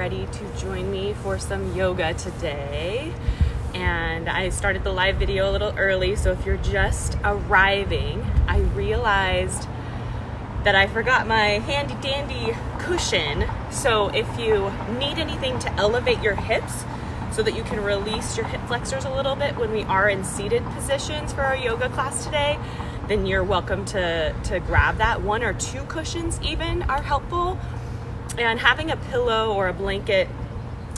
ready to join me for some yoga today. And I started the live video a little early, so if you're just arriving, I realized that I forgot my handy dandy cushion. So if you need anything to elevate your hips so that you can release your hip flexors a little bit when we are in seated positions for our yoga class today, then you're welcome to grab that. 1 or 2 cushions even are helpful. And having a pillow or a blanket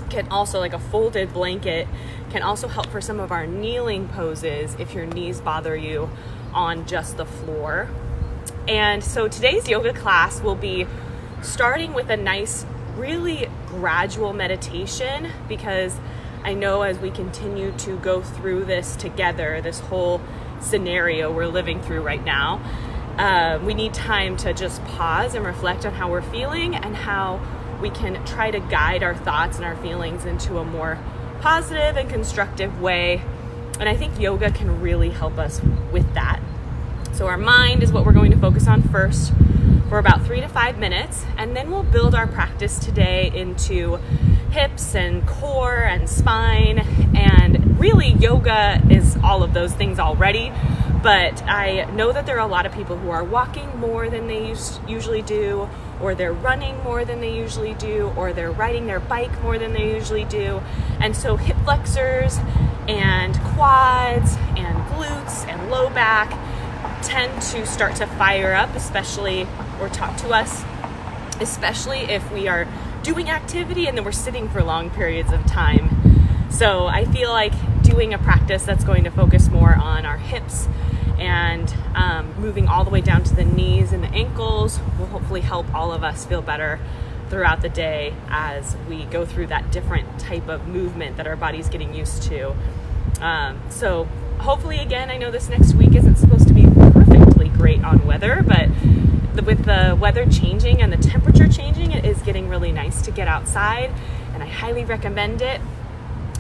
can also, like a folded blanket, can also help for some of our kneeling poses if your knees bother you on just the floor. And so today's yoga class will be starting with a nice, really gradual meditation, because I know as we continue to go through this together, this whole scenario we're living through right now, we need time to just pause and reflect on how we're feeling and how we can try to guide our thoughts and our feelings into a more positive and constructive way. And I think yoga can really help us with that. So our mind is what we're going to focus on first for about 3 to 5 minutes, and then we'll build our practice today into hips and core and spine. And really, yoga is all of those things already, but I know that there are a lot of people who are walking more than they usually do, or they're running more than they usually do, or they're riding their bike more than they usually do. And so hip flexors and quads and glutes and low back tend to start to fire up, especially, or talk to us, especially if we are doing activity and then we're sitting for long periods of time. So I feel like doing a practice that's going to focus more on our hips and moving all the way down to the knees and the ankles will hopefully help all of us feel better throughout the day as we go through that different type of movement that our body's getting used to. So hopefully, again, I know this next week isn't supposed to be perfectly great on weather, but with the weather changing and the temperature changing, it is getting really nice to get outside, and I highly recommend it.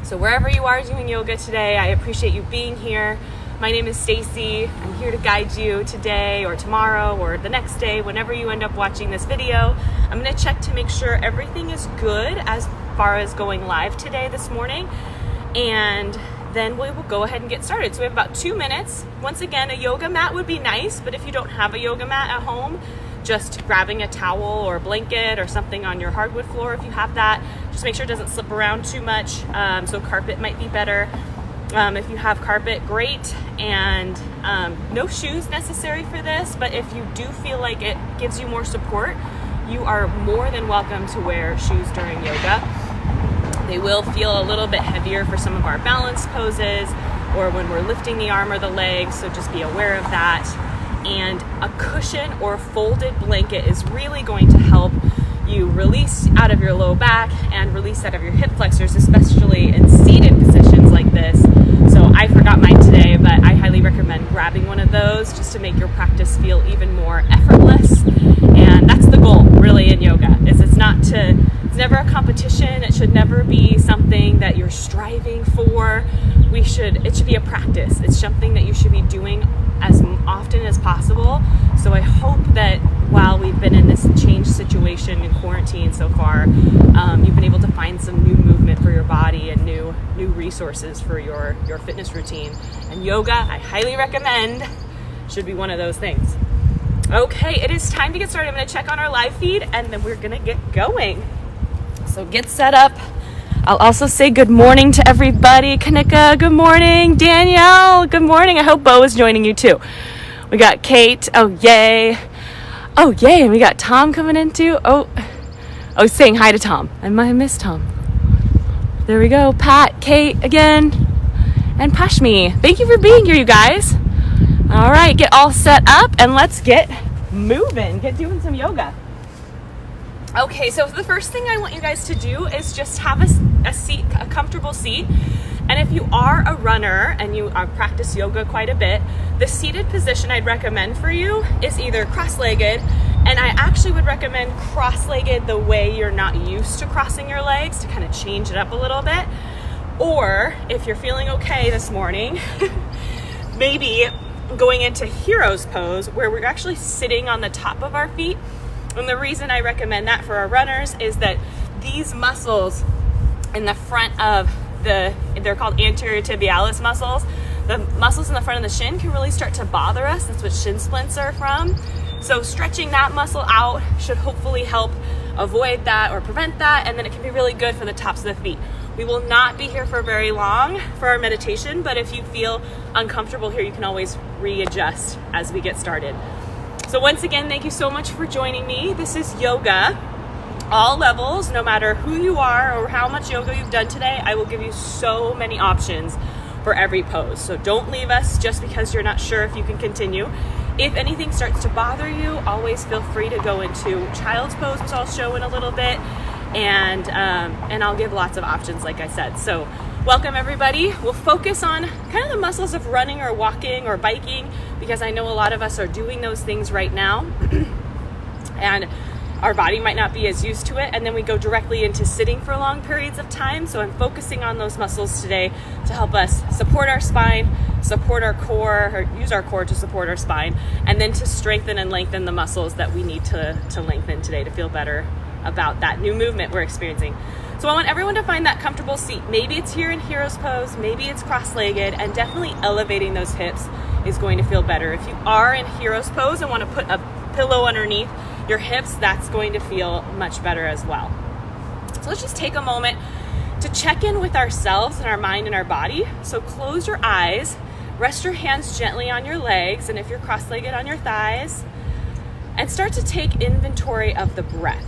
So wherever you are doing yoga today, I appreciate you being here. My name is Staci. I'm here to guide you today or tomorrow or the next day, whenever you end up watching this video. I'm going to check to make sure everything is good as far as going live today this morning, and then we will go ahead and get started. So we have about 2 minutes. Once again, a yoga mat would be nice, but if you don't have a yoga mat at home, just grabbing a towel or a blanket or something on your hardwood floor, if you have that, just make sure it doesn't slip around too much. So carpet might be better. If you have carpet, great. And no shoes necessary for this, but if you do feel like it gives you more support, you are more than welcome to wear shoes during yoga. They will feel a little bit heavier for some of our balance poses or when we're lifting the arm or the leg, so just be aware of that. And a cushion or folded blanket is really going to help you release out of your low back and release out of your hip flexors, especially in seated positions like this. So I forgot mine today, but I highly recommend grabbing one of those just to make your practice feel even more effortless. And that's the goal really in yoga, is it's never a competition. It should never be something that you're striving for. It should be a practice. It's something that you should be doing as often as possible. So I hope that while we've been in this changed situation in quarantine so far, you've been able to find some new movement for your body and new resources for your fitness routine. And yoga, I highly recommend, should be one of those things. Okay, it is time to get started. I'm going to check on our live feed and then we're going to get going. So get set up. I'll also say good morning to everybody. Kanika, good morning. Danielle, good morning. I hope Bo is joining you too. We got Kate. Oh, yay. Oh, yay. And we got Tom coming in too. Oh, saying hi to Tom. I might miss Tom. There we go. Pat, Kate again, and Pashmi. Thank you for being here, you guys. All right, get all set up and let's get moving. Get doing some yoga. Okay, so the first thing I want you guys to do is just have a comfortable seat. And if you are a runner and you practice yoga quite a bit, the seated position I'd recommend for you is either cross-legged, and I actually would recommend cross-legged the way you're not used to crossing your legs to kind of change it up a little bit. Or if you're feeling okay this morning, maybe going into hero's pose where we're actually sitting on the top of our feet. And the reason I recommend that for our runners is that these muscles in the front of they're called anterior tibialis muscles. The muscles in the front of the shin can really start to bother us. That's what shin splints are from. So stretching that muscle out should hopefully help avoid that or prevent that, and then it can be really good for the tops of the feet. We will not be here for very long for our meditation, but if you feel uncomfortable here, you can always readjust as we get started. So once again, thank you so much for joining me. This is yoga. All levels, no matter who you are or how much yoga you've done today, I will give you so many options for every pose. So don't leave us just because you're not sure if you can continue. If anything starts to bother you, always feel free to go into child's pose, which I'll show in a little bit, and I'll give lots of options, like I said. So welcome everybody. We'll focus on kind of the muscles of running or walking or biking, because I know a lot of us are doing those things right now. And our body might not be as used to it, and then we go directly into sitting for long periods of time. So I'm focusing on those muscles today to help us support our spine, support our core, or use our core to support our spine, and then to strengthen and lengthen the muscles that we need to lengthen today to feel better about that new movement we're experiencing. So I want everyone to find that comfortable seat. Maybe it's here in hero's pose, maybe it's cross-legged, and definitely elevating those hips is going to feel better. If you are in hero's pose and want to put a pillow underneath your hips, that's going to feel much better as well. So let's just take a moment to check in with ourselves and our mind and our body. So close your eyes, rest your hands gently on your legs, and if you're cross-legged, on your thighs, and start to take inventory of the breath.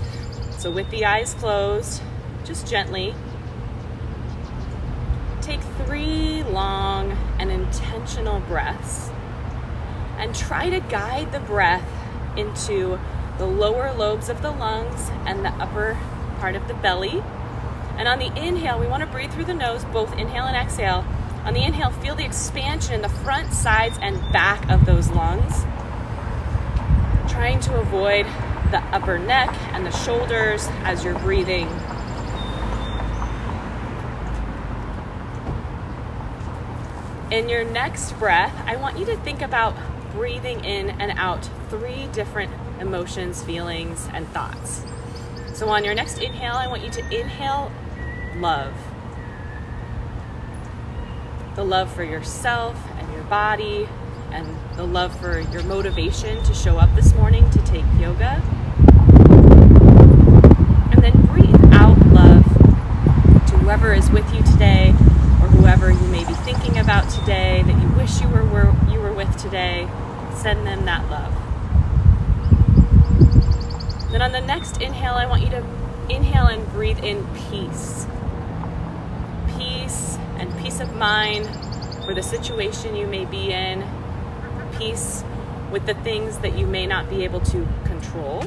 So with the eyes closed, just gently take 3 long and intentional breaths, and try to guide the breath into the lower lobes of the lungs and the upper part of the belly. And on the inhale, we want to breathe through the nose, both inhale and exhale. On the inhale, feel the expansion in the front, sides, and back of those lungs, trying to avoid the upper neck and the shoulders as you're breathing. In your next breath, I want you to think about breathing in and out 3 different emotions, feelings, and thoughts. So on your next inhale, I want you to inhale love. The love for yourself and your body, and the love for your motivation to show up this morning to take yoga. And then breathe out love to whoever is with you today, or whoever you may be thinking about today that you wish you were with today. Send them that love. Then on the next inhale, I want you to inhale and breathe in peace. Peace and peace of mind for the situation you may be in. Peace with the things that you may not be able to control.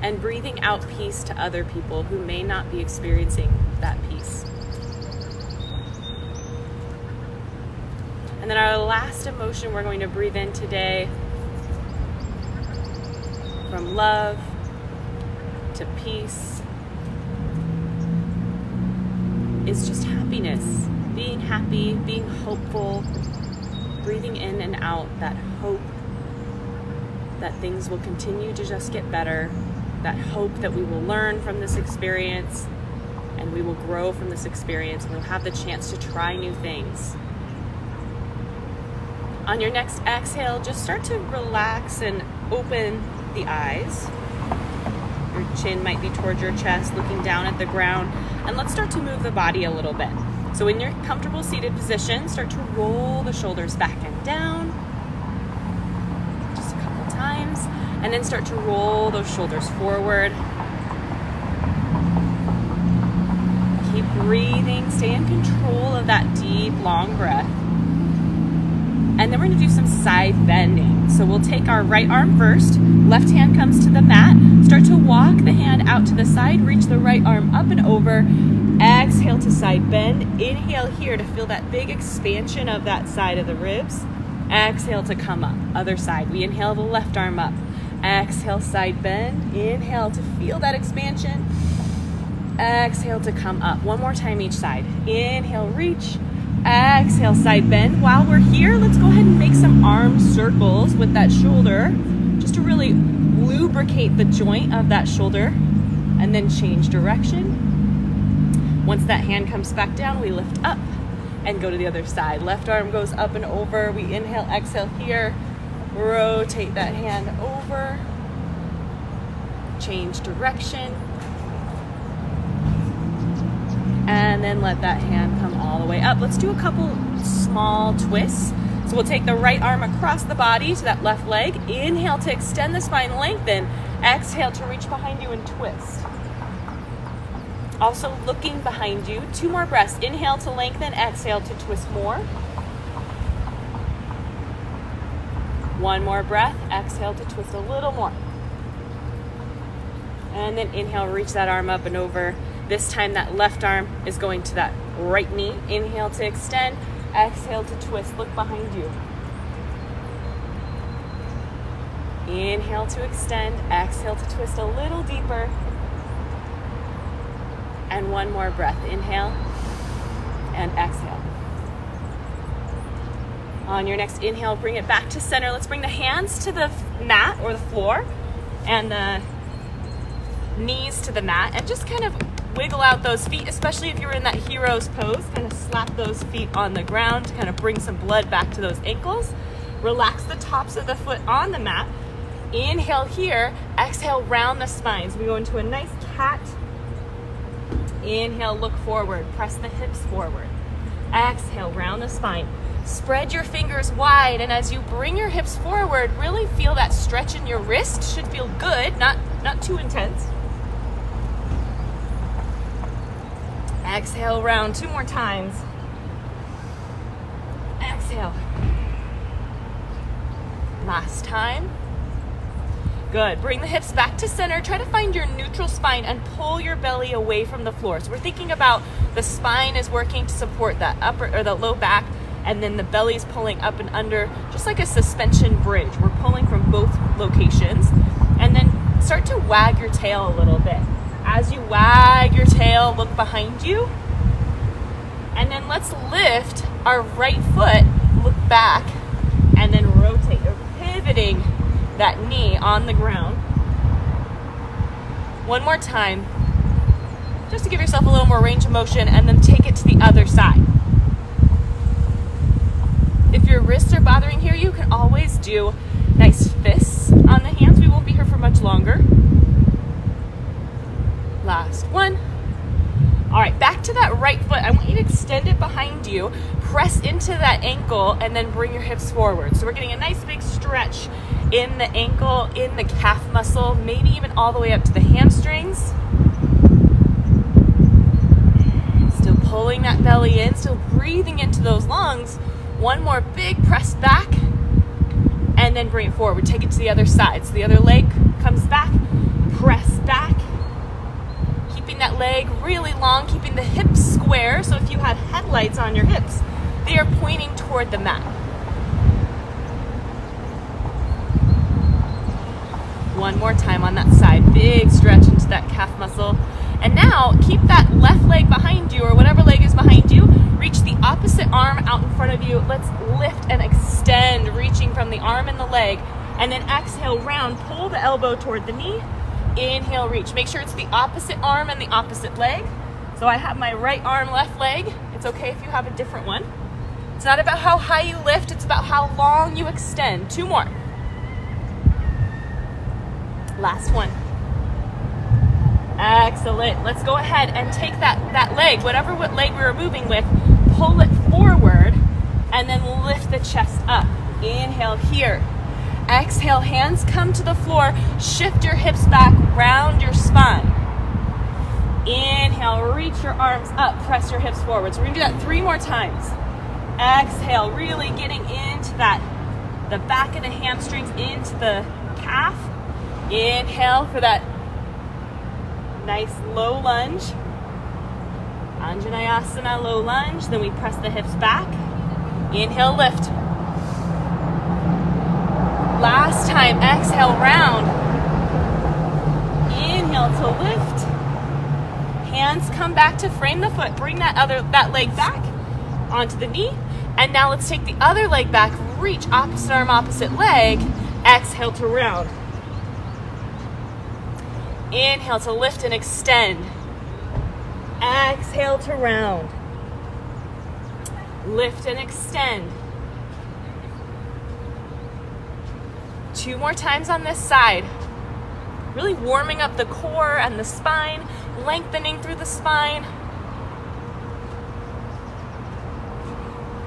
And breathing out peace to other people who may not be experiencing that peace. And then our last emotion we're going to breathe in today, from love to peace, is just happiness. Being happy, being hopeful, breathing in and out that hope that things will continue to just get better, that hope that we will learn from this experience and we will grow from this experience and we'll have the chance to try new things. On your next exhale, just start to relax and open the eyes. Your chin might be towards your chest, looking down at the ground. And let's start to move the body a little bit. So in your comfortable seated position, start to roll the shoulders back and down. Just a couple times. And then start to roll those shoulders forward. Keep breathing. Stay in control of that deep, long breath. And then we're going to do some side bending. So we'll take our right arm first. Left hand comes to the mat. Start to walk the hand out to the side. Reach the right arm up and over. Exhale to side bend. Inhale here to feel that big expansion of that side of the ribs. Exhale to come up. Other side. We inhale the left arm up. Exhale, side bend. Inhale to feel that expansion. Exhale to come up. One more time each side. Inhale, reach. Exhale, side bend. While we're here, let's go ahead and make some arm circles with that shoulder, just to really loop lubricate the joint of that shoulder, and then change direction. Once that hand comes back down, we lift up and go to the other side. Left arm goes up and over. We inhale, exhale here. Rotate that hand over. Change direction. And then let that hand come all the way up. Let's do a couple small twists. So we'll take the right arm across the body to that left leg. Inhale to extend the spine, lengthen. Exhale to reach behind you and twist. Also looking behind you. 2 more breaths. Inhale to lengthen, exhale to twist more. 1 more breath. Exhale to twist a little more. And then inhale, reach that arm up and over. This time that left arm is going to that right knee. Inhale to extend, exhale to twist. Look behind you. Inhale to extend, exhale to twist a little deeper. And 1 more breath. Inhale and exhale. On your next inhale, bring it back to center. Let's bring the hands to the mat or the floor and the knees to the mat, and just kind of wiggle out those feet, especially if you're in that hero's pose. Kind of slap those feet on the ground to kind of bring some blood back to those ankles. Relax the tops of the foot on the mat. Inhale here, exhale, round the spine. So we go into a nice cat. Inhale, look forward, press the hips forward. Exhale, round the spine. Spread your fingers wide, and as you bring your hips forward, really feel that stretch in your wrist. Should feel good, not too intense. Exhale, round 2 more times. Exhale. Last time. Good. Bring the hips back to center. Try to find your neutral spine and pull your belly away from the floor. So we're thinking about the spine is working to support that upper or the low back, and then the belly's pulling up and under, just like a suspension bridge. We're pulling from both locations. And then start to wag your tail a little bit. As you wag your tail, look behind you. And then let's lift our right foot, look back, and then rotate. You're pivoting that knee on the ground. 1 more time, just to give yourself a little more range of motion, and then take it to the other side. If your wrists are bothering here, you can always do nice fists on the hands. We won't be here for much longer. Last one. All right, back to that right foot. I want you to extend it behind you, press into that ankle, and then bring your hips forward. So we're getting a nice big stretch in the ankle, in the calf muscle, maybe even all the way up to the hamstrings. Still pulling that belly in, still breathing into those lungs. 1 more big press back, and then bring it forward. Take it to the other side. So the other leg comes back, press back. Keeping that leg really long, keeping the hips square. So if you had headlights on your hips, they are pointing toward the mat. 1 more time on that side. Big stretch into that calf muscle. And now keep that left leg behind you, or whatever leg is behind you. Reach the opposite arm out in front of you. Let's lift and extend, reaching from the arm and the leg. And then exhale, round. Pull the elbow toward the knee. Inhale, reach. Make sure it's the opposite arm and the opposite leg. So I have my right arm, left leg. It's okay if you have a different one. It's not about how high you lift, it's about how long you extend. 2 more. Last one. Excellent. Let's go ahead and take that leg, whatever leg we were moving with, pull it forward, and then lift the chest up. Inhale here. Exhale, hands come to the floor. Shift your hips back, round your spine. Inhale, reach your arms up, press your hips forward. So we're gonna do that 3 more times. Exhale, really getting into the back of the hamstrings, into the calf. Inhale for that nice low lunge. Anjaneyasana, low lunge. Then we press the hips back. Inhale, lift. Last time, exhale, round. Inhale to lift. Hands come back to frame the foot. Bring that leg back onto the knee. And now let's take the other leg back. Reach opposite arm, opposite leg. Exhale to round. Inhale to lift and extend. Exhale to round. Lift and extend. 2 more times on this side. Really warming up the core and the spine, lengthening through the spine.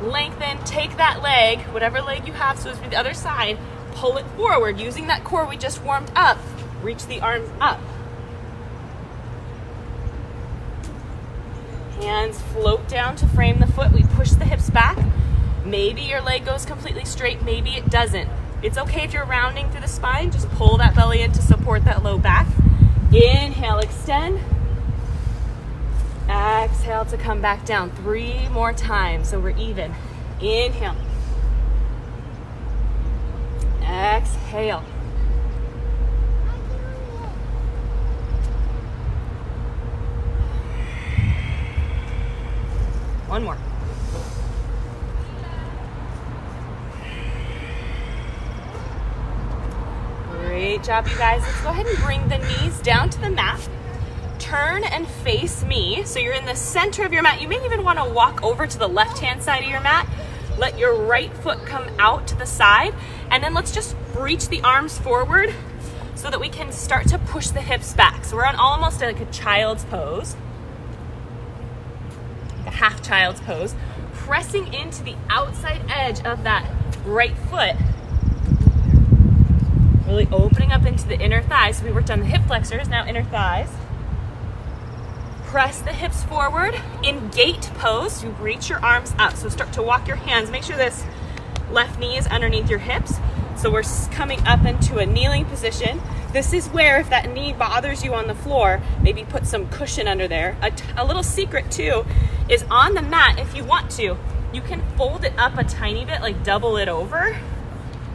Lengthen, take that leg, whatever leg you have, so it's the other side, pull it forward, using that core we just warmed up. Reach the arms up. Hands float down to frame the foot. We push the hips back. Maybe your leg goes completely straight, maybe it doesn't. It's okay if you're rounding through the spine, just pull that belly in to support that low back. Inhale, extend. Exhale to come back down. 3 more times, so we're even. Inhale. Exhale. One more. Great job, you guys. Let's go ahead and bring the knees down to the mat. Turn and face me. So you're in the center of your mat. You may even want to walk over to the left-hand side of your mat. Let your right foot come out to the side. And then let's just reach the arms forward so that we can start to push the hips back. So we're on almost like a child's pose. A half child's pose. Pressing into the outside edge of that right foot. Really opening up into the inner thighs. So we worked on the hip flexors, now inner thighs. Press the hips forward. In gate pose, you reach your arms up. So start to walk your hands. Make sure this left knee is underneath your hips. So we're coming up into a kneeling position. This is where, if that knee bothers you on the floor, maybe put some cushion under there. A little secret too is on the mat, if you want to, you can fold it up a tiny bit, like double it over,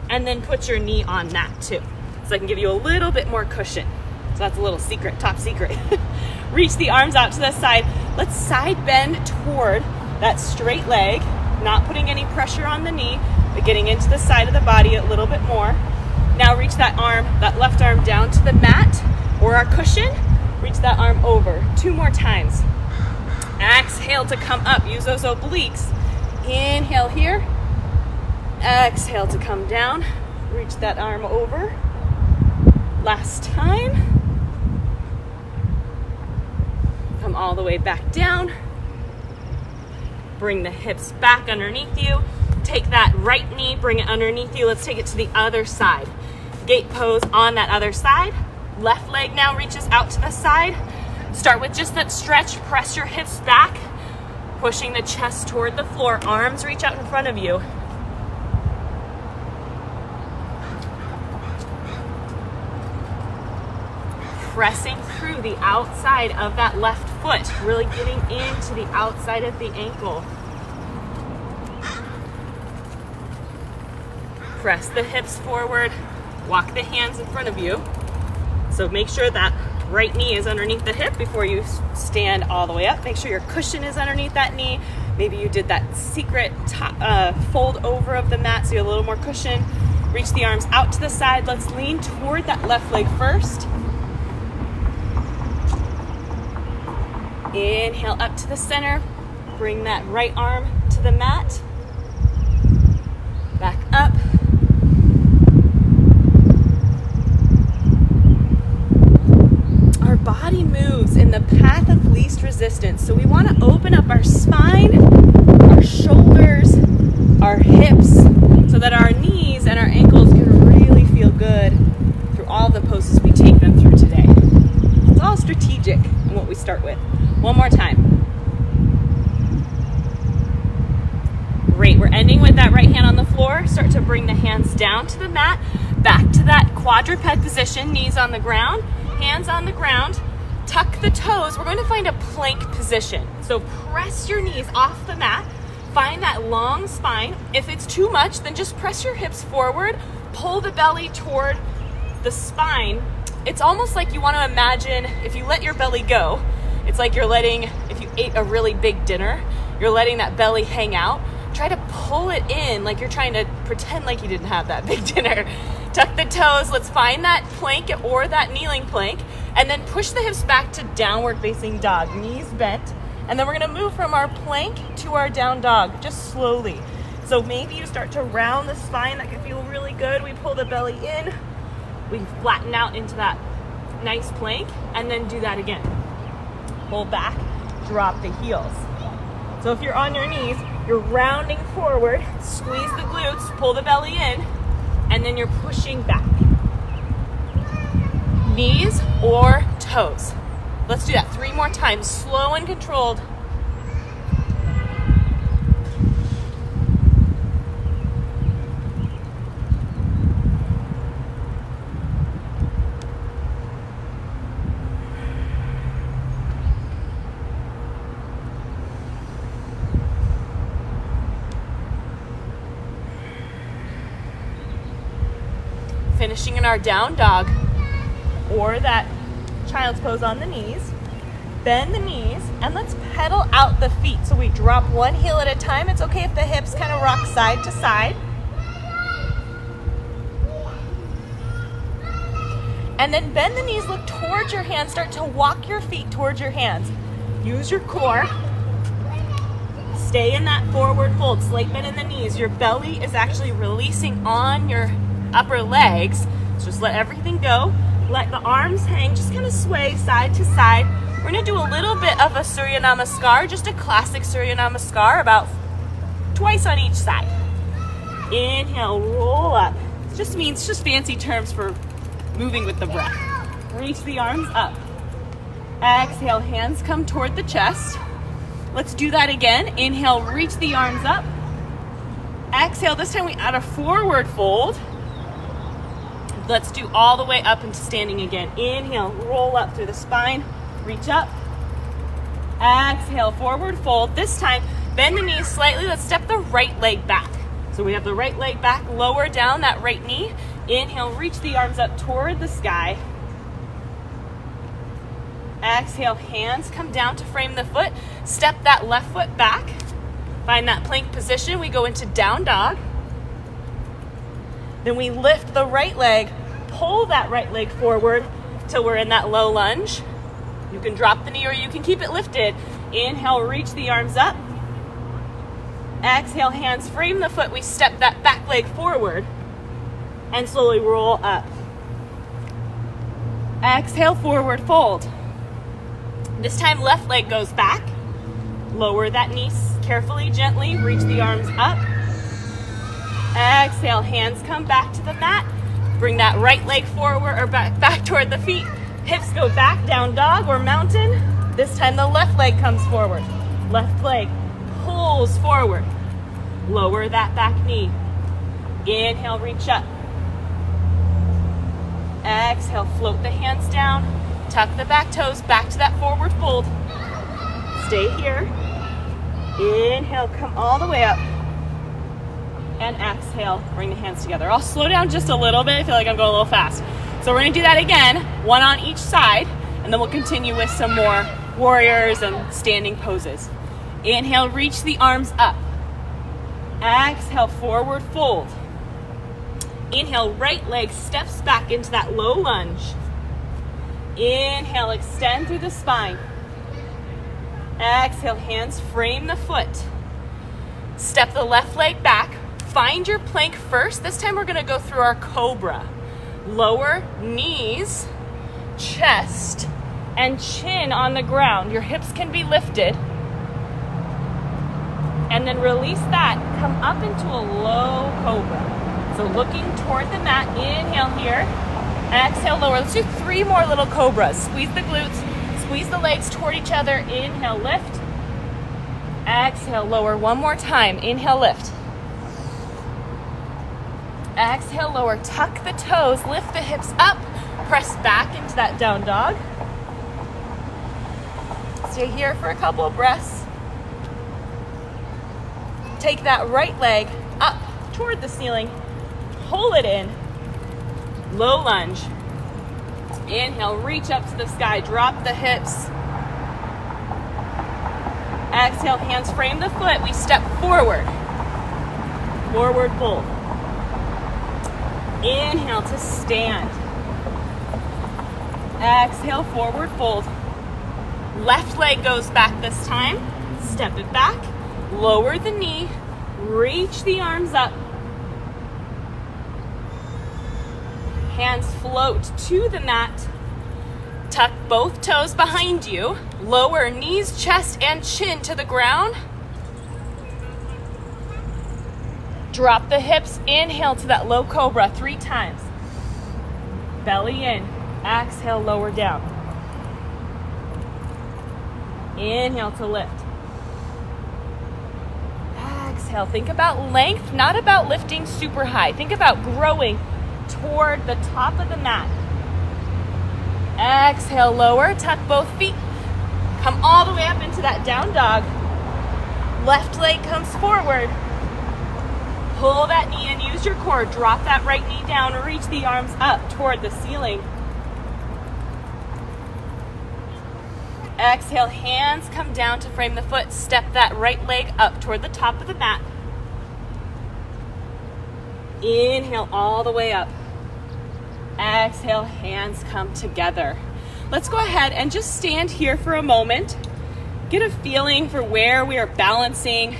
and then put your knee on that too. So I can give you a little bit more cushion. So that's a little secret, top secret. Reach the arms out to the side. Let's side bend toward that straight leg, not putting any pressure on the knee, but getting into the side of the body a little bit more. Now reach that arm, that left arm down to the mat or our cushion. Reach that arm over. 2 more times. Exhale to come up. Use those obliques. Inhale here. Exhale to come down. Reach that arm over. Last time. Come all the way back down. Bring the hips back underneath you. Take that right knee, bring it underneath you. Let's take it to the other side. Gate pose on that other side. Left leg now reaches out to the side. Start with just that stretch. Press your hips back. Pushing the chest toward the floor. Arms reach out in front of you. Pressing through the outside of that left foot. Really getting into the outside of the ankle. Press the hips forward. Walk the hands in front of you. So make sure that right knee is underneath the hip before you stand all the way up. Make sure your cushion is underneath that knee. Maybe you did that secret fold over of the mat so you have a little more cushion. Reach the arms out to the side. Let's lean toward that left leg first. Inhale up to the center. Bring that right arm to the mat. Back up. Our body moves in the path of least resistance. So we want to open up our spine, our shoulders, our hips, so that our knees and our ankles can really feel good through all the poses we take them through today. It's all strategic in what we start with. One more time. Great, we're ending with that right hand on the floor. Start to bring the hands down to the mat, back to that quadruped position, knees on the ground, hands on the ground. Tuck the toes. We're going to find a plank position. So press your knees off the mat, find that long spine. If it's too much, then just press your hips forward, pull the belly toward the spine. It's almost like you want to imagine if you let your belly go, it's like you're letting, if you ate a really big dinner, you're letting that belly hang out. Try to pull it in like you're trying to pretend like you didn't have that big dinner. Tuck the toes. Let's find that plank or that kneeling plank. And then push the hips back to downward facing dog, knees bent. And then we're gonna move from our plank to our down dog, just slowly. So maybe you start to round the spine, that can feel really good. We pull the belly in, we flatten out into that nice plank, and then do that again. Pull back, drop the heels. So if you're on your knees, you're rounding forward, squeeze the glutes, pull the belly in, and then you're pushing back. Knees or toes. Let's do that 3 more times, slow and controlled. Finishing in our down dog or that child's pose on the knees. Bend the knees and let's pedal out the feet. So we drop one heel at a time. It's okay if the hips kind of rock side to side. And then bend the knees, look towards your hands, start to walk your feet towards your hands. Use your core. Stay in that forward fold, slight bend in the knees. Your belly is actually releasing on your upper legs. So just let everything go. Let the arms hang, just kind of sway side to side. We're gonna do a little bit of a Surya Namaskar, just a classic Surya Namaskar, about twice on each side. Inhale, roll up. It just means, just fancy terms for moving with the breath. Reach the arms up. Exhale, hands come toward the chest. Let's do that again. Inhale, reach the arms up. Exhale, this time we add a forward fold. Let's do all the way up into standing again. Inhale, roll up through the spine, reach up. Exhale, forward fold. This time, bend the knees slightly. Let's step the right leg back. So we have the right leg back, lower down that right knee. Inhale, reach the arms up toward the sky. Exhale, hands come down to frame the foot. Step that left foot back. Find that plank position. We go into down dog. Then we lift the right leg, pull that right leg forward till we're in that low lunge. You can drop the knee or you can keep it lifted. Inhale, reach the arms up. Exhale, hands frame the foot. We step that back leg forward and slowly roll up. Exhale, forward fold. This time, left leg goes back. Lower that knee carefully, gently. Reach the arms up. Exhale, hands come back to the mat. Bring that right leg forward or back toward the feet. Hips go back, down dog or mountain. This time the left leg comes forward. Left leg pulls forward. Lower that back knee. Inhale, reach up. Exhale, float the hands down. Tuck the back toes back to that forward fold. Stay here. Inhale, come all the way up. And exhale, bring the hands together. I'll slow down just a little bit. I feel like I'm going a little fast. So we're gonna do that again, one on each side, and then we'll continue with some more warriors and standing poses. Inhale, reach the arms up. Exhale, forward fold. Inhale, right leg steps back into that low lunge. Inhale, extend through the spine. Exhale, hands frame the foot. Step the left leg back. Find your plank first. This time we're gonna go through our Cobra. Lower knees, chest, and chin on the ground. Your hips can be lifted. And then release that. Come up into a low Cobra. So looking toward the mat. Inhale here. Exhale, lower. Let's do 3 more little Cobras. Squeeze the glutes. Squeeze the legs toward each other. Inhale, lift. Exhale, lower. One more time. Inhale, lift. Exhale, lower. Tuck the toes. Lift the hips up. Press back into that down dog. Stay here for a couple of breaths. Take that right leg up toward the ceiling. Pull it in. Low lunge. Inhale, reach up to the sky. Drop the hips. Exhale, hands frame the foot. We step forward. Forward fold. Inhale to stand. Exhale, forward fold. Left leg goes back this time. Step it back. Lower the knee. Reach the arms up. Hands float to the mat. Tuck both toes behind you. Lower knees, chest, and chin to the ground. Drop the hips. Inhale to that low cobra 3 times. Belly in. Exhale, lower down. Inhale to lift. Exhale. Think about length, not about lifting super high. Think about growing toward the top of the mat. Exhale, lower. Tuck both feet. Come all the way up into that down dog. Left leg comes forward. Pull that knee in. Use your core. Drop that right knee down. Reach the arms up toward the ceiling. Exhale, hands come down to frame the foot. Step that right leg up toward the top of the mat. Inhale all the way up. Exhale, hands come together. Let's go ahead and just stand here for a moment. Get a feeling for where we are balancing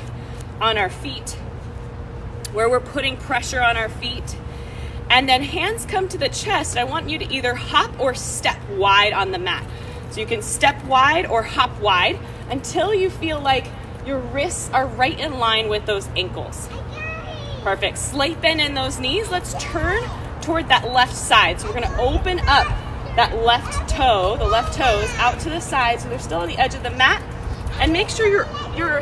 on our feet, where we're putting pressure on our feet. And then hands come to the chest. I want you to either hop or step wide on the mat. So you can step wide or hop wide until you feel like your wrists are right in line with those ankles. Perfect. Slight bend in those knees. Let's turn toward that left side. So we're going to open up that left toe, the left toes out to the side so they're still on the edge of the mat. And make sure your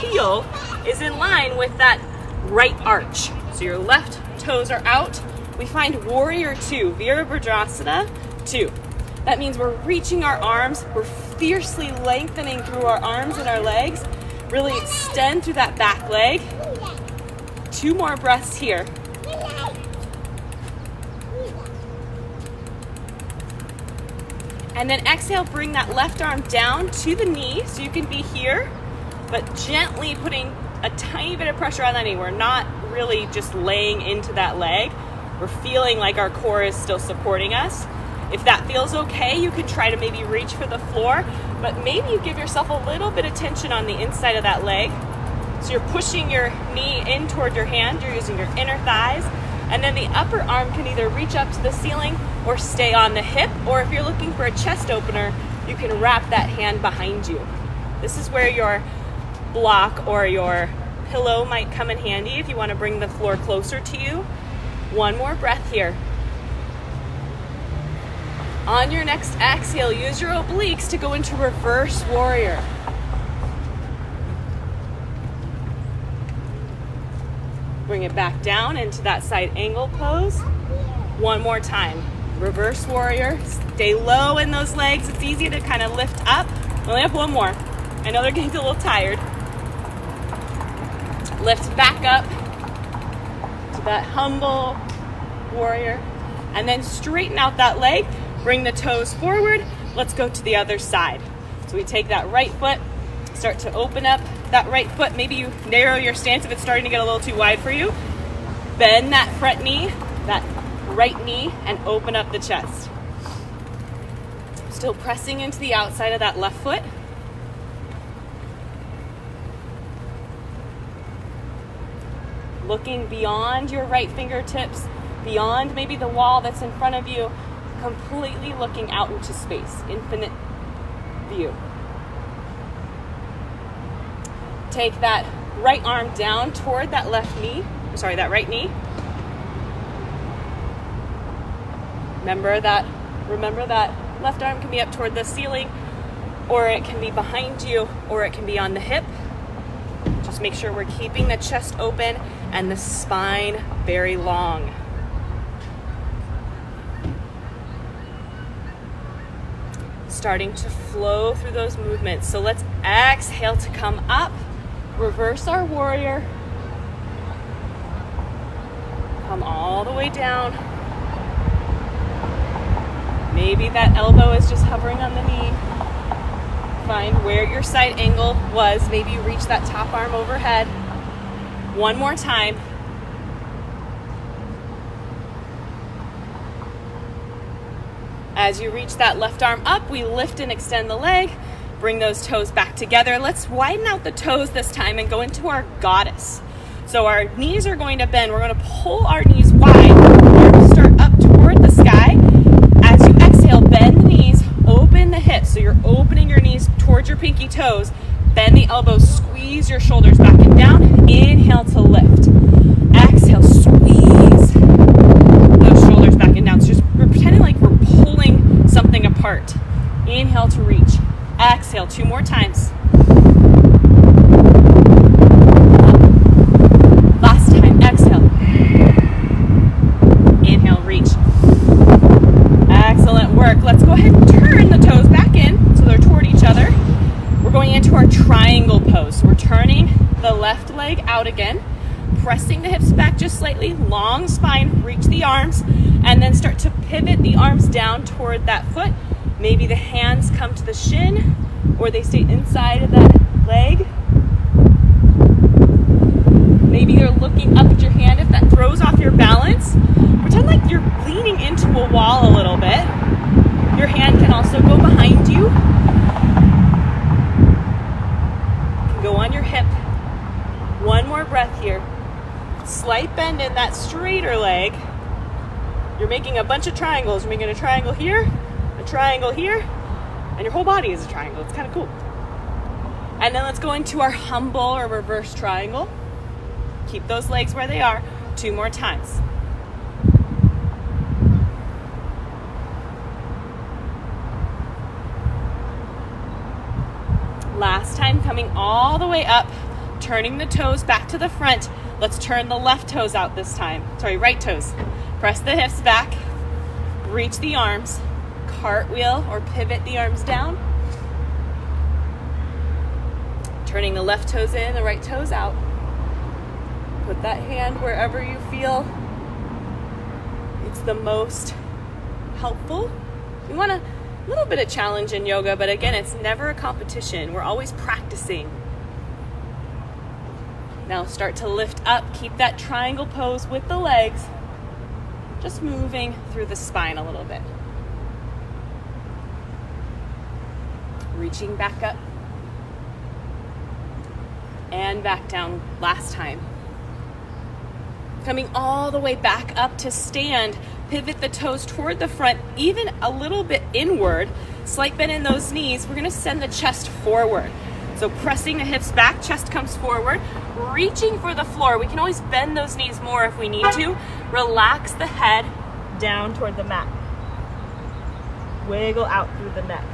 heel is in line with that right arch. So your left toes are out. We find warrior 2, Virabhadrasana 2. That means we're reaching our arms, we're fiercely lengthening through our arms and our legs. Really extend through that back leg. 2 more breaths here. And then exhale, bring that left arm down to the knee so you can be here, but gently putting a tiny bit of pressure on that knee. We're not really just laying into that leg. We're feeling like our core is still supporting us. If that feels okay, you could try to maybe reach for the floor, but maybe you give yourself a little bit of tension on the inside of that leg. So you're pushing your knee in toward your hand, you're using your inner thighs, and then the upper arm can either reach up to the ceiling or stay on the hip, or if you're looking for a chest opener, you can wrap that hand behind you. This is where your block or your pillow might come in handy if you want to bring the floor closer to you. 1 more breath here. On your next exhale, use your obliques to go into reverse warrior. Bring it back down into that side angle pose. 1 more time. Reverse warrior. Stay low in those legs. It's easy to kind of lift up. We only have 1 more. I know they're getting a little tired. Lift back up to that humble warrior. And then straighten out that leg. Bring the toes forward. Let's go to the other side. So we take that right foot, start to open up that right foot. Maybe you narrow your stance if it's starting to get a little too wide for you. Bend that front knee, that right knee, and open up the chest. Still pressing into the outside of that left foot. Looking beyond your right fingertips, beyond maybe the wall that's in front of you, completely looking out into space, infinite view. Take that right arm down toward that that right knee. Remember that left arm can be up toward the ceiling, or it can be behind you, or it can be on the hip. Just make sure we're keeping the chest open and the spine very long. Starting to flow through those movements. So let's exhale to come up, reverse our warrior, come all the way down. Maybe that elbow is just hovering on the knee. Find where your side angle was. Maybe you reach that top arm overhead. 1 more time. As you reach that left arm up, we lift and extend the leg. Bring those toes back together. Let's widen out the toes this time and go into our goddess. So our knees are going to bend. We're going to pull our knees wide. Arms start up toward the sky. As you exhale, bend the knees, open the hips. So you're opening your knees towards your pinky toes. Bend the elbows, squeeze your shoulders back and down. Inhale to lift. Exhale, squeeze those shoulders back and down. So we're pretending like we're pulling something apart. Inhale to reach. Exhale, 2 more times. Last time, exhale. Inhale, reach. Excellent work. Let's go ahead and turn the toes back in so they're toward each other. We're going into our triangle pose. So we're turning the left leg out again, pressing the hips back just slightly, long spine, reach the arms, and then start to pivot the arms down toward that foot. Maybe the hands come to the shin, or they stay inside of that leg. Maybe you're looking up at your hand if that throws off your balance. Pretend like you're leaning into a wall a little bit. Your hand can also go behind you. You can go on your hip. One more breath here. Slight bend in that straighter leg. You're making a bunch of triangles. You're making a triangle here, a triangle here, and your whole body is a triangle. It's kind of cool. And then let's go into our humble or reverse triangle. Keep those legs where they are. 2 more times. Last time, coming all the way up, turning the toes back to the front. Let's turn the left toes out this time. Sorry, right toes. Press the hips back. Reach the arms. Cartwheel or pivot the arms down. Turning the left toes in, the right toes out. Put that hand wherever you feel it's the most helpful. You want a little bit of challenge in yoga, but again, it's never a competition. We're always practicing. Now start to lift up. Keep that triangle pose with the legs. Just moving through the spine a little bit. Reaching back up. And back down last time. Coming all the way back up to stand. Pivot the toes toward the front, even a little bit inward. Slight bend in those knees. We're going to send the chest forward. So pressing the hips back, chest comes forward. Reaching for the floor. We can always bend those knees more if we need to. Relax the head down toward the mat. Wiggle out through the neck.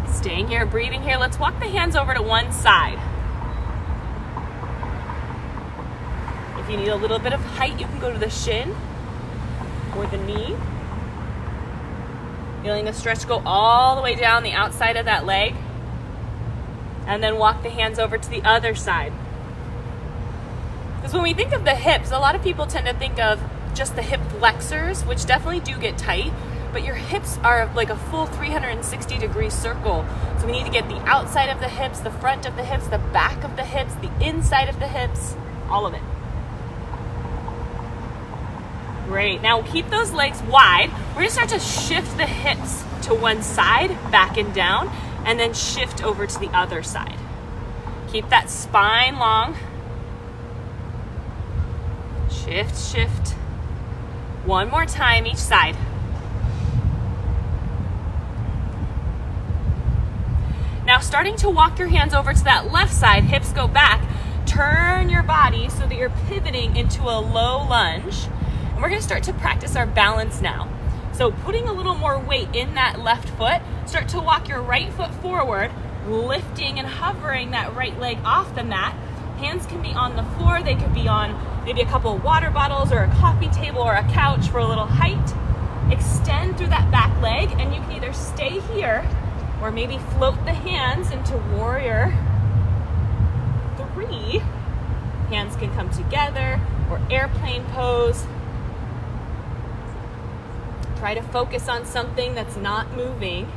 Staying here, breathing here. Let's walk the hands over to one side. If you need a little bit of height, you can go to the shin or the knee. Feeling the stretch go all the way down the outside of that leg. And then walk the hands over to the other side. Because when we think of the hips, a lot of people tend to think of just the hip flexors, which definitely do get tight. But your hips are like a full 360-degree circle. So we need to get the outside of the hips, the front of the hips, the back of the hips, the inside of the hips, all of it. Great. Now keep those legs wide. We're going to start to shift the hips to one side, back and down, and then shift over to the other side. Keep that spine long. Shift, shift. One more time each side. Now starting to walk your hands over to that left side, hips go back. Turn your body so that you're pivoting into a low lunge. And we're going to start to practice our balance now. So putting a little more weight in that left foot, start to walk your right foot forward, lifting and hovering that right leg off the mat. Hands can be on the floor. They could be on maybe a couple of water bottles or a coffee table or a couch for a little height. Extend through that back leg, and you can either stay here or maybe float the hands into warrior 3. Hands can come together, or airplane pose. Try to focus on something that's not moving.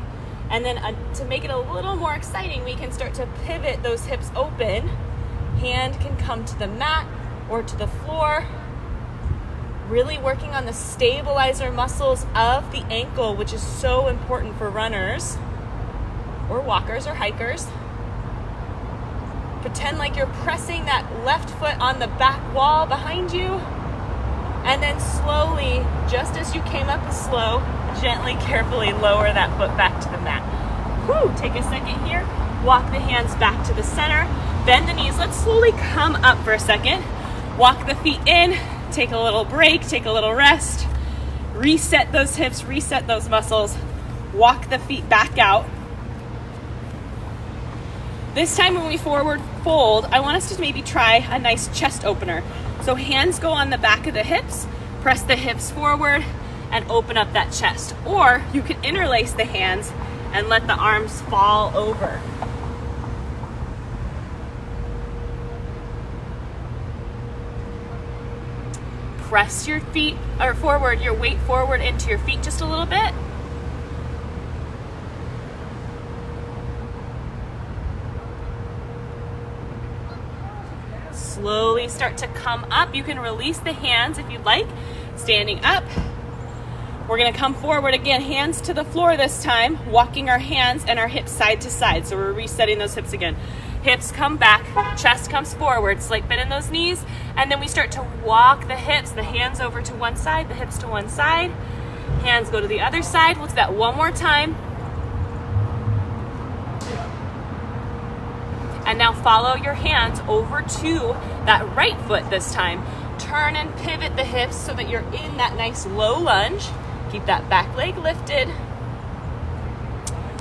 And then to make it a little more exciting, we can start to pivot those hips open. Hand can come to the mat, or to the floor. Really working on the stabilizer muscles of the ankle, which is so important for runners or walkers or hikers. Pretend like you're pressing that left foot on the back wall behind you. And then slowly, just as you came up slow, gently, carefully lower that foot back to the mat. Whew, take a second here. Walk the hands back to the center. Bend the knees. Let's slowly come up for a second. Walk the feet in. Take a little break. Take a little rest. Reset those hips. Reset those muscles. Walk the feet back out. This time when we forward fold, I want us to maybe try a nice chest opener. So hands go on the back of the hips. Press the hips forward and open up that chest. Or you can interlace the hands and let the arms fall over. Press your feet or forward, your weight forward into your feet just a little bit. Slowly start to come up. You can release the hands if you'd like. Standing up. We're going to come forward again, hands to the floor this time, walking our hands and our hips side to side. So we're resetting those hips again. Hips come back, chest comes forward, slight bend in those knees, and then we start to walk the hips, the hands over to one side, the hips to one side. Hands go to the other side. We'll do that one more time. And now follow your hands over to that right foot this time. Turn and pivot the hips so that you're in that nice low lunge. Keep that back leg lifted.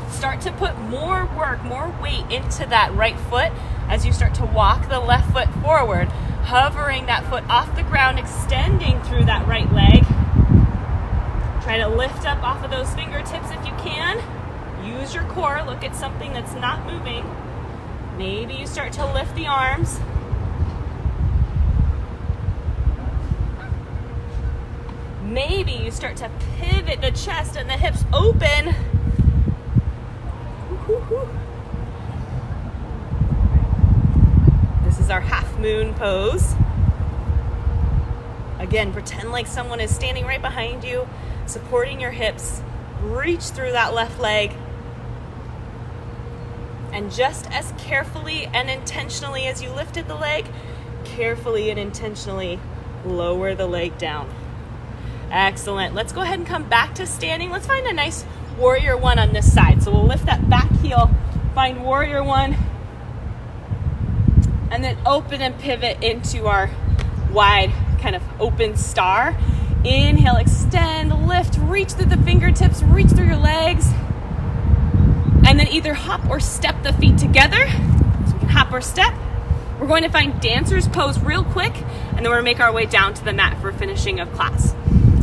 Start to put more work, more weight into that right foot as you start to walk the left foot forward, hovering that foot off the ground, extending through that right leg. Try to lift up off of those fingertips if you can. Use your core. Look at something that's not moving. Maybe you start to lift the arms. Maybe you start to pivot the chest and the hips open. This is our Halfmoon Pose. Again, pretend like someone is standing right behind you, supporting your hips. Reach through that left leg. And just as carefully and intentionally as you lifted the leg, carefully and intentionally lower the leg down. Excellent. Let's go ahead and come back to standing. Let's find a nice warrior one on this side. So we'll lift that back heel, find warrior one, and then open and pivot into our wide kind of open star. Inhale, extend, lift, reach through the fingertips, reach through your legs. And then either hop or step the feet together. So we can hop or step. We're going to find dancer's pose real quick, and then we're going to make our way down to the mat for finishing of class.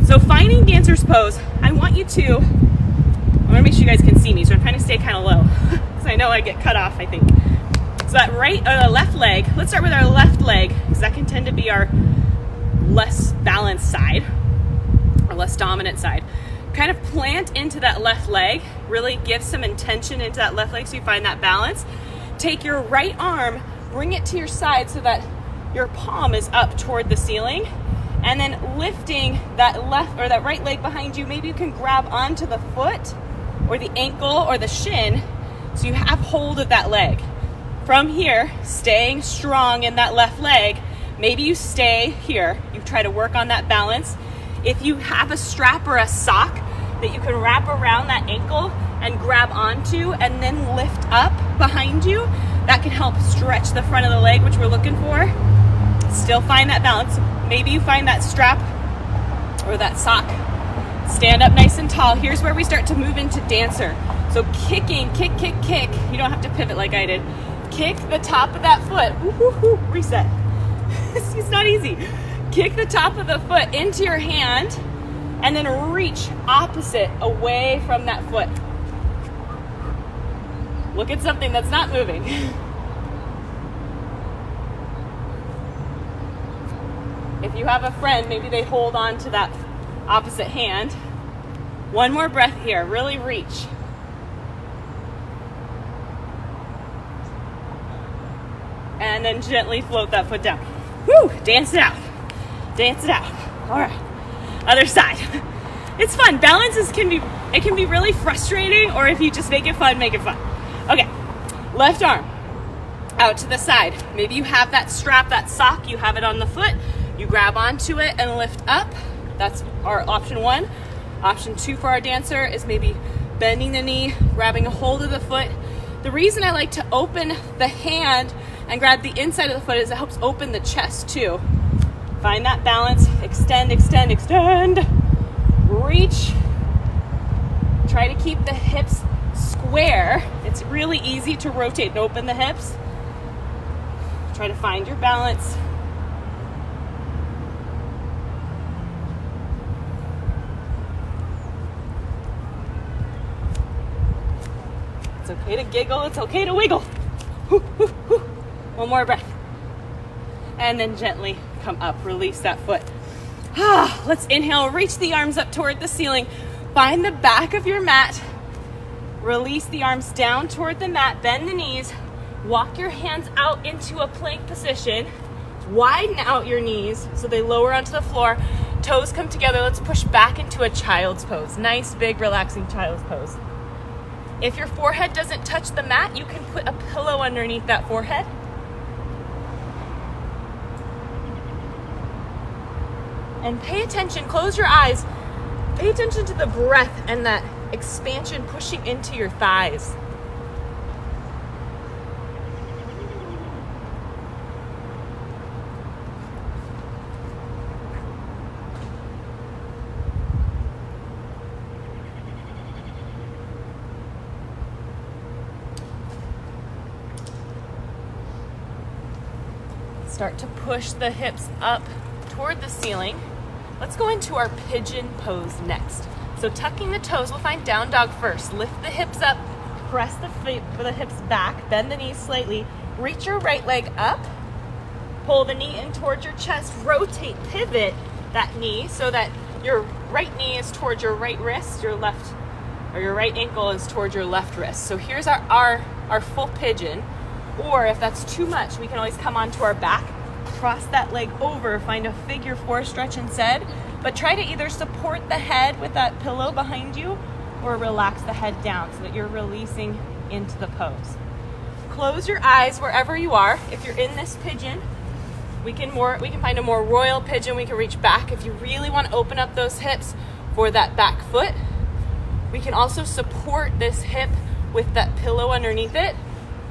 So finding dancer's pose, I want you to, I want to make sure you guys can see me, so I'm trying to stay kind of low, because I know I get cut off, I think. So that right or the left leg, let's start with our left leg, because that can tend to be our less balanced side, or less dominant side. Kind of plant into that left leg, really give some intention into that left leg so you find that balance. Take your right arm, bring it to your side so that your palm is up toward the ceiling, and then lifting that left or that right leg behind you. Maybe you can grab onto the foot or the ankle or the shin so you have hold of that leg. From here, staying strong in that left leg, maybe you stay here. You try to work on that balance. If you have a strap or a sock that you can wrap around that ankle and grab onto and then lift up behind you, that can help stretch the front of the leg, which we're looking for. Still find that balance. Maybe you find that strap or that sock. Stand up nice and tall. Here's where we start to move into dancer. So kicking, kick, kick, kick. You don't have to pivot like I did. Kick the top of that foot. Woo-hoo-hoo. Reset. It's not easy. Kick the top of the foot into your hand and then reach opposite away from that foot. Look at something that's not moving. If you have a friend, maybe they hold on to that opposite hand. One more breath here. Really reach. And then gently float that foot down. Woo, dance it out. Dance it out. All right, other side. It's fun. Balance can be really frustrating, or if you just make it fun, make it fun. Okay, left arm out to the side. Maybe you have that strap, that sock, you have it on the foot. You grab onto it and lift up. That's our option 1. Option 2 for our dancer is maybe bending the knee, grabbing a hold of the foot. The reason I like to open the hand and grab the inside of the foot is it helps open the chest too. Find that balance, extend, extend, extend. Reach. Try to keep the hips square. It's really easy to rotate and open the hips. Try to find your balance. It's okay to giggle, it's okay to wiggle. One more breath. And then gently come up, release that foot. Let's inhale, reach the arms up toward the ceiling. Find the back of your mat. Release the arms down toward the mat, bend the knees. Walk your hands out into a plank position. Widen out your knees so they lower onto the floor. Toes come together. Let's push back into a child's pose. Nice, big, relaxing child's pose. If your forehead doesn't touch the mat, you can put a pillow underneath that forehead. And pay attention, close your eyes. Pay attention to the breath and that expansion pushing into your thighs. Start to push the hips up toward the ceiling. Let's go into our pigeon pose next. So tucking the toes, we'll find down dog first. Lift the hips up, press the feet for the hips back, bend the knees slightly, reach your right leg up, pull the knee in towards your chest, rotate, pivot that knee so that your right knee is towards your right wrist, your left, or your right ankle is towards your left wrist. So here's our full pigeon. Or if that's too much, we can always come onto our back, cross that leg over, find a figure 4 stretch instead, but try to either support the head with that pillow behind you or relax the head down so that you're releasing into the pose. Close your eyes wherever you are. If you're in this pigeon, we can find a more royal pigeon. We can reach back. If you really want to open up those hips for that back foot, we can also support this hip with that pillow underneath it,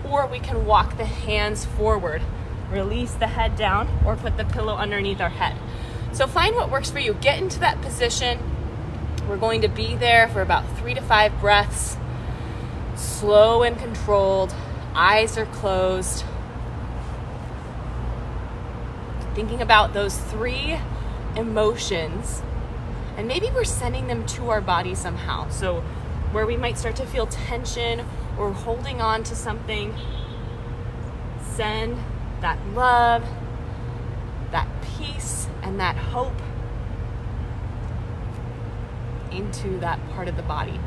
or we can walk the hands forward, release the head down, or put the pillow underneath our head. So find what works for you. Get into that position. We're going to be there for about 3 to 5 breaths. Slow and controlled. Eyes are closed. Thinking about those 3 emotions, and maybe we're sending them to our body somehow. So where we might start to feel tension or holding on to something, send that love, that peace, and that hope into that part of the body.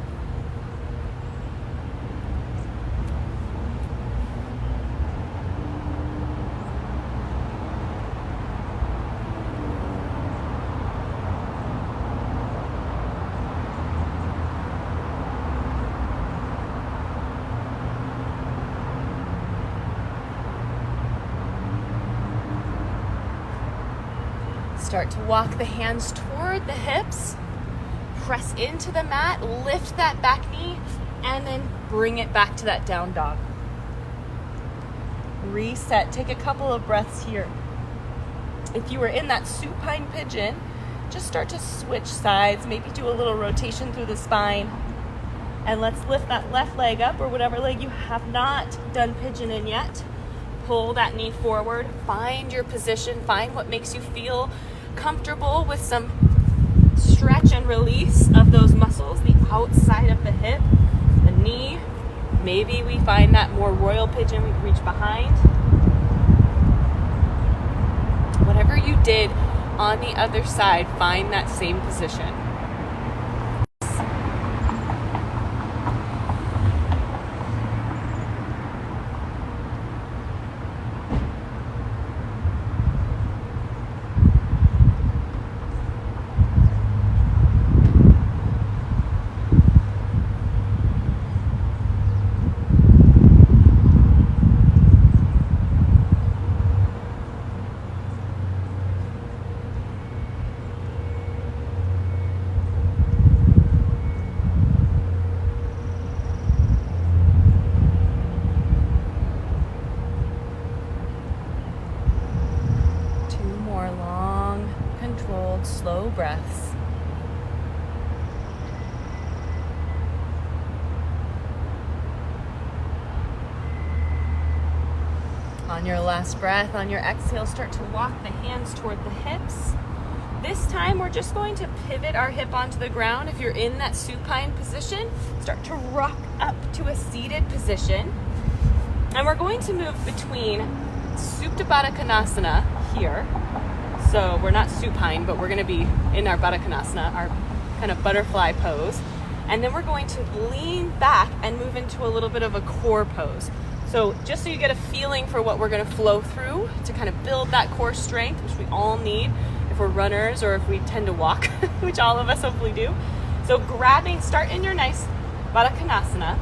Start to walk the hands toward the hips, press into the mat, lift that back knee, and then bring it back to that down dog. Reset, take a couple of breaths here. If you were in that supine pigeon, just start to switch sides, maybe do a little rotation through the spine. And let's lift that left leg up, or whatever leg you have not done pigeon in yet. Pull that knee forward, find your position, find what makes you feel comfortable with some stretch and release of those muscles, the outside of the hip, the knee. Maybe we find that more royal pigeon, we reach behind. Whatever you did on the other side, find that same position. On your last breath, on your exhale, start to walk the hands toward the hips. This time, we're just going to pivot our hip onto the ground. If you're in that supine position, start to rock up to a seated position. And we're going to move between Supta Baddha Konasana here. So we're not supine, but we're going to be in our Baddha Konasana, our kind of butterfly pose. And then we're going to lean back and move into a little bit of a core pose. So just so you get a feeling for what we're going to flow through to kind of build that core strength, which we all need if we're runners or if we tend to walk, which all of us hopefully do. So start in your nice Baddha Konasana.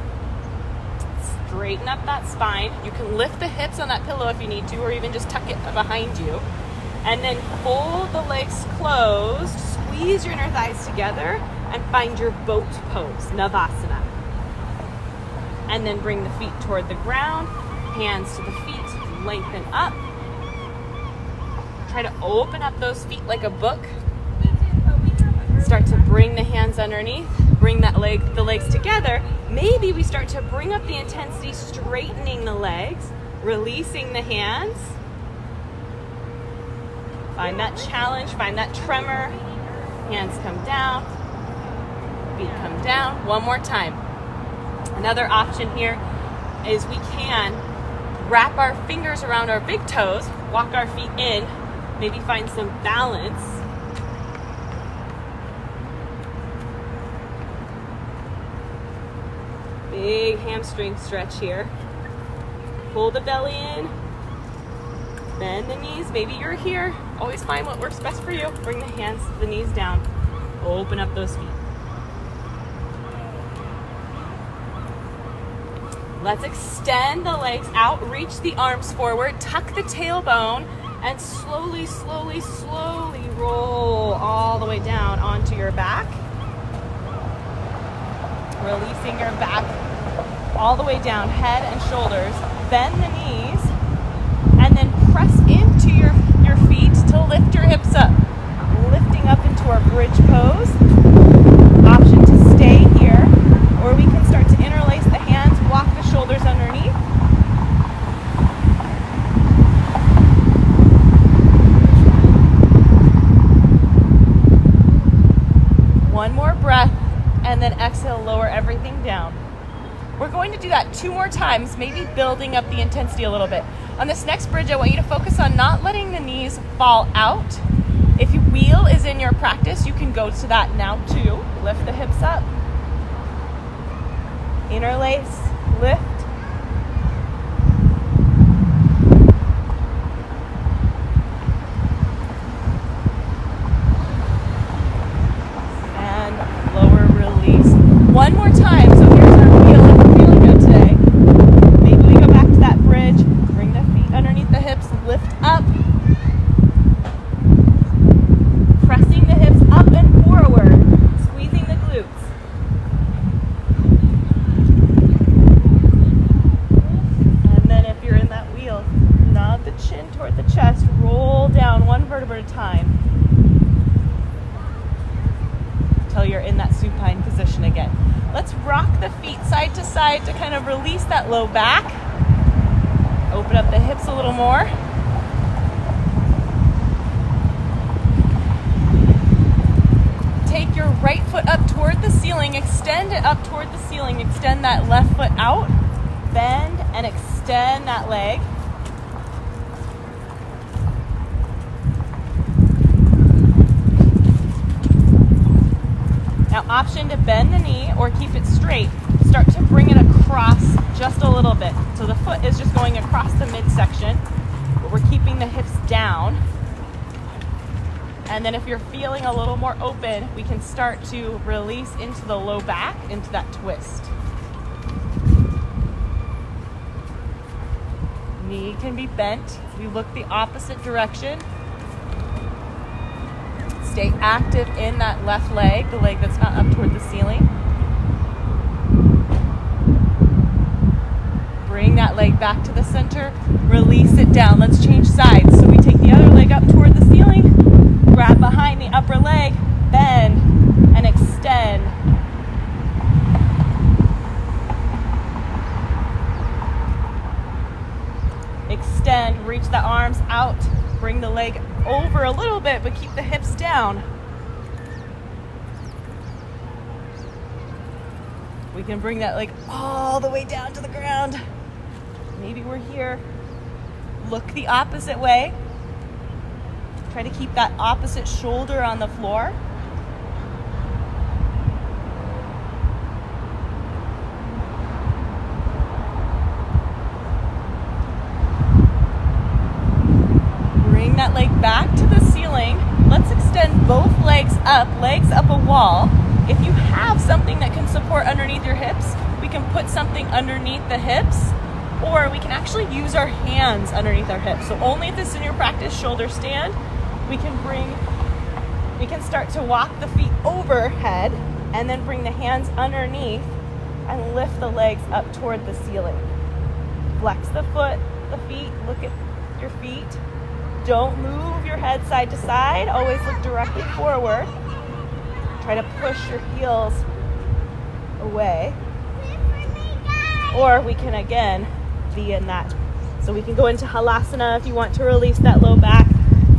Straighten up that spine. You can lift the hips on that pillow if you need to, or even just tuck it behind you. And then fold the legs closed, squeeze your inner thighs together, and find your boat pose, Navasana. And then bring the feet toward the ground, hands to the feet, lengthen up. Try to open up those feet like a book. Start to bring the hands underneath, bring the legs together. Maybe we start to bring up the intensity, straightening the legs, releasing the hands. Find that challenge, find that tremor. Hands come down, feet come down. One more time. Another option here is we can wrap our fingers around our big toes, walk our feet in, maybe find some balance. Big hamstring stretch here. Pull the belly in, bend the knees. Maybe you're here. Always find what works best for you. Bring the hands, the knees down. Open up those feet. Let's extend the legs out, reach the arms forward, tuck the tailbone, and slowly, slowly, slowly roll all the way down onto your back. Releasing your back all the way down, head and shoulders. Bend the knees, and then press into your feet to lift your hips up. Lifting up into our bridge pose. Option to stay here, or we can start to interlace the hands, walk the shoulders underneath. One more breath, and then exhale, lower everything down. We're going to do that 2 more times, maybe building up the intensity a little bit. On this next bridge, I want you to focus on not letting the knees fall out. If wheel is in your practice, you can go to that now too. Lift the hips up. Interlace, lift. And lower release. One more time. So here's our wheel. If we're feeling good today, maybe we go back to that bridge. Bring the feet underneath the hips. Lift up. Pressing the hips up and forward. Squeezing the glutes. And then if you're in that wheel, nod the chin toward the chest. Roll down one vertebra at a time. Until you're in that supine position again. Let's rock the feet side to side to kind of release that low back. Open up the hips a little more. Take your right foot up toward the ceiling. Extend it up toward the ceiling. Extend that left foot out. Bend and extend that leg. Now, option to bend the knee or keep it straight. Start to bring it across just a little bit. So the foot is just going across the midsection, but we're keeping the hips down. And then if you're feeling a little more open, we can start to release into the low back, into that twist. Knee can be bent. We look the opposite direction. Stay active in that left leg, the leg that's not up toward the ceiling. Bring that leg back to the center. Release it down. Let's change sides. So we take the other leg up toward the ceiling. Grab behind the upper leg. Bend and extend. Extend. Again, reach the arms out. Bring the leg over a little bit, but keep the hips down. We can bring that leg all the way down to the ground. Maybe we're here. Look the opposite way. Try to keep that opposite shoulder on the floor. Bring that leg back to the ceiling. Let's extend both legs up a wall. If you have something that can support underneath your hips, we can put something underneath the hips, or we can actually use our hands underneath our hips. So only if this is in your practice shoulder stand, we can start to walk the feet overhead and then bring the hands underneath and lift the legs up toward the ceiling. Flex the feet, look at your feet. Don't move your head side to side, always look directly forward. Try to push your heels away. Or we can again be in that. So we can go into Halasana if you want to release that low back,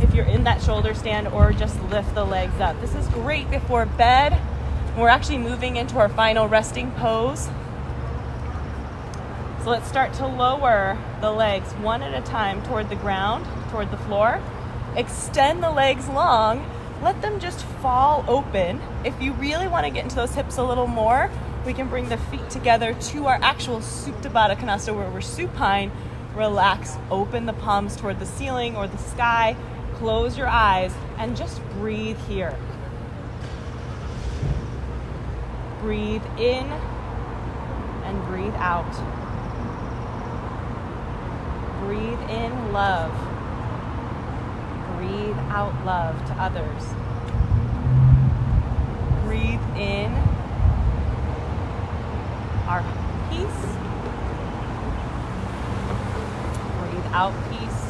if you're in that shoulder stand, or just lift the legs up. This is great before bed. We're actually moving into our final resting pose. So let's start to lower the legs one at a time toward the ground, toward the floor. Extend the legs long. Let them just fall open. If you really want to get into those hips a little more, we can bring the feet together to our actual Supta Baddha Konasana, where we're supine. Relax, open the palms toward the ceiling or the sky. Close your eyes and just breathe here. Breathe in and breathe out. Breathe in love. Breathe out love to others. Breathe in our peace. Breathe out peace.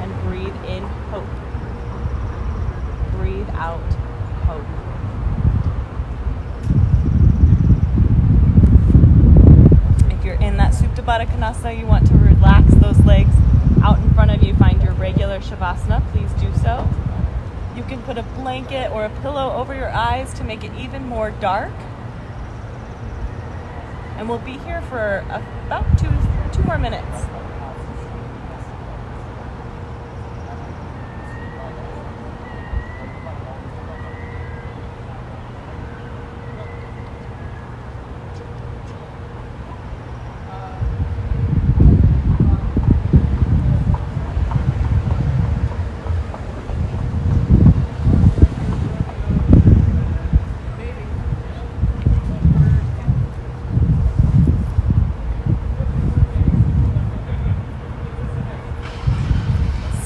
And breathe in hope. Breathe out hope. If you're in that Supta Baddha Konasana, you want to relax those legs out in front of you, find your regular Shavasana, please do so. You can put a blanket or a pillow over your eyes to make it even more dark. And we'll be here for about two more minutes.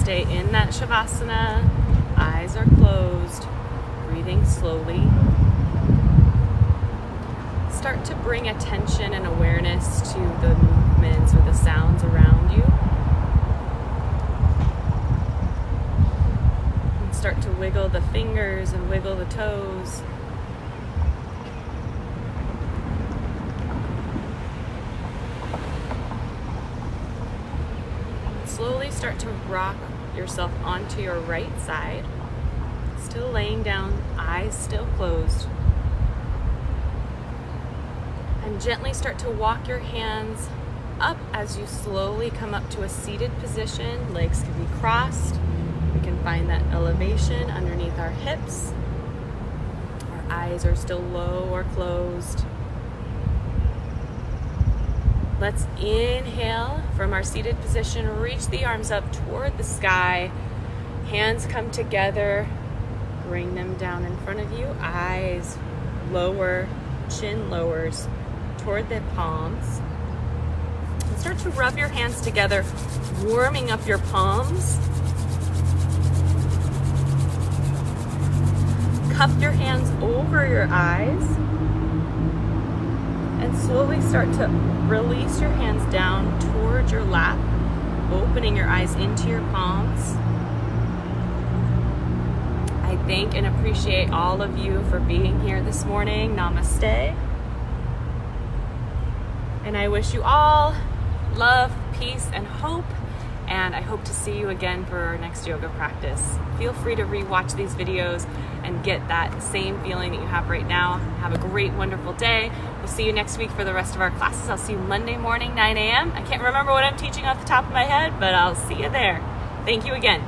Stay in that Shavasana, eyes are closed, breathing slowly. Start to bring attention and awareness to the movements or the sounds around you. And start to wiggle the fingers and wiggle the toes. Slowly start to rock yourself onto your right side, still laying down, eyes still closed. And gently start to walk your hands up as you slowly come up to a seated position. Legs can be crossed. We can find that elevation underneath our hips. Our eyes are still low or closed. Let's inhale from our seated position, reach the arms up toward the sky, hands come together, bring them down in front of you, eyes lower, chin lowers toward the palms. And start to rub your hands together, warming up your palms. Cup your hands over your eyes. And slowly start to release your hands down towards your lap, opening your eyes into your palms. I thank and appreciate all of you for being here this morning. Namaste. And I wish you all love, peace, and hope. And I hope to see you again for our next yoga practice. Feel free to rewatch these videos and get that same feeling that you have right now. Have a great, wonderful day. We'll see you next week for the rest of our classes. I'll see you Monday morning, 9 a.m. I can't remember what I'm teaching off the top of my head, but I'll see you there. Thank you again.